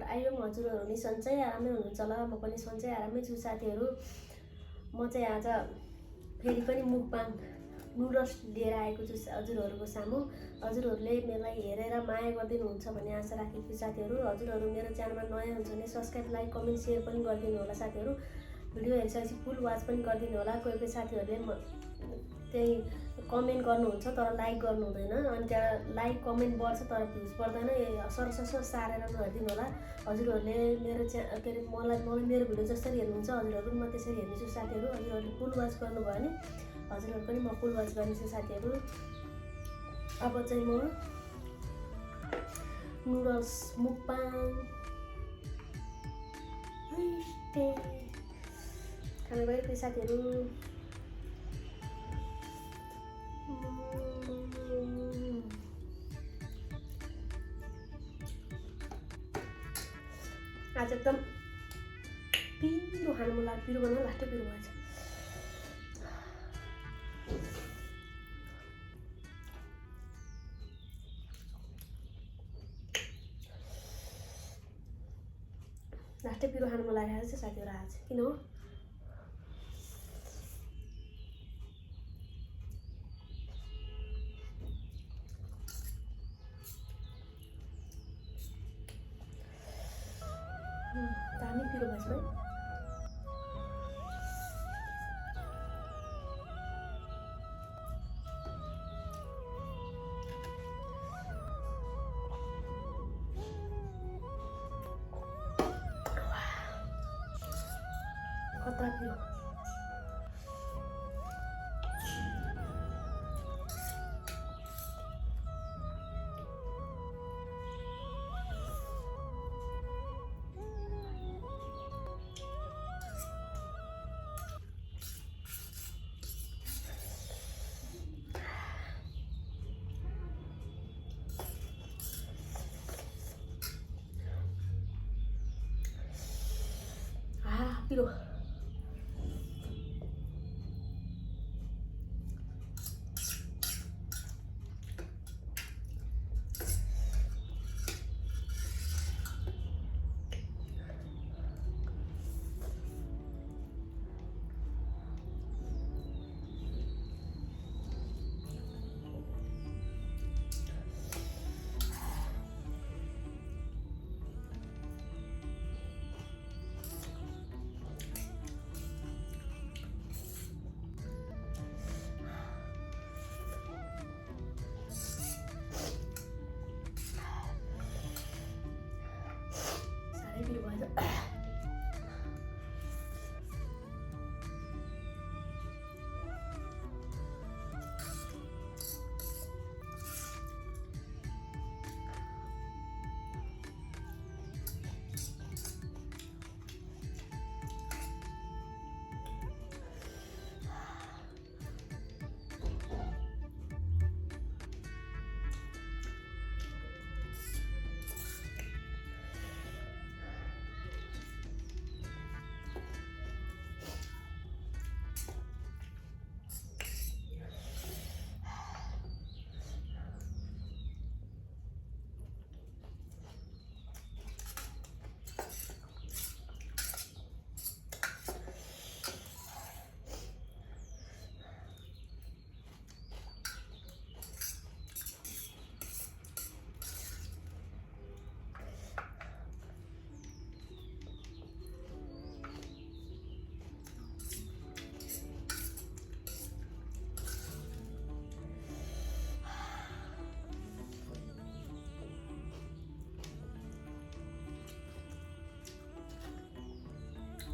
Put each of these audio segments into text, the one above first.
आयो हजुरहरू नि सन्चै आरामै हुनुहुन्छ होला। म पनि सन्चै आरामै छु साथीहरू। म चाहिँ आज फेरि पनि मुकबाङ नुडल्स लिएर आएको छु हजुरहरूको सामु। हजुरहरूले मलाई हेरेर माया गरिदिनुहुन्छ भन्ने आशा राखेको छु साथीहरू। हजुरहरू मेरो च्यानलमा नयाँ हुन्छ भने सब्सक्राइब, लाइक, कमेन्ट, सेयर पनि गरिदिनु होला साथीहरू। भिडियो हेरिसकेपछि फुल वाच पनि गरिदिनु होला। कोही कोही साथीहरूले त्यही कमेन्ट गर्नुहुन्छ तर लाइक गर्नु हुँदैन, अनि त्यहाँ लाइक कमेन्ट बढ्छ तर भ्युज बढ्दैन। सरसर सारेर नहेरिदिनु होला। हजुरहरूले मेरो के अरे मलाई मेरो भिडियो जसरी हेर्नुहुन्छ हजुरहरू पनि म त्यसरी हेर्नेछु साथीहरू। हजुरहरूले फुल वाच गर्नुभयो भने हजुरहरू पनि म फुल वाच गर्नेछु साथीहरू। अब चाहिँ म नुडल्स मुकबाङ खानु गएको साथीहरू। आज एकदम पिरो खानु मन लाग्यो। पिरो भन्दा लास्टै पिरो भएछ। लास्टै पिरो खानु मन लागिरहेको छ साथीहरू आज। किन हो? दामी पिरो भएछ भाइ। खतरा पिरो। पिरो पिरो भएछ।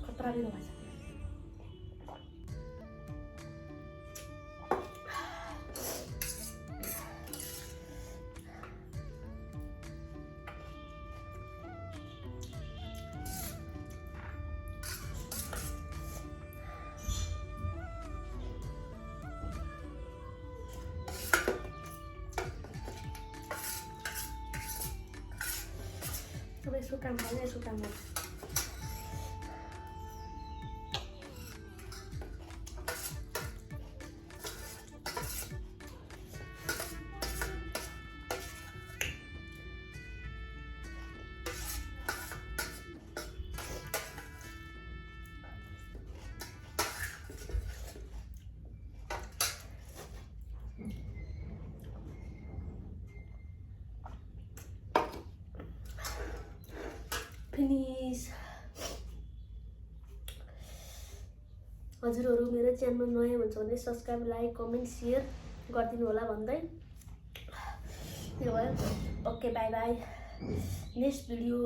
खतरा पिरो भएछ। अब यसको काम गर्ने यसको काम गर्ने। फिनिस। हजुरहरू मेरो च्यानलमा नयाँ हुन्छ भने सब्सक्राइब, लाइक, कमेन्ट, सेयर गरिदिनु होला भन्दै त्यो भयो। Okay, by by. Next video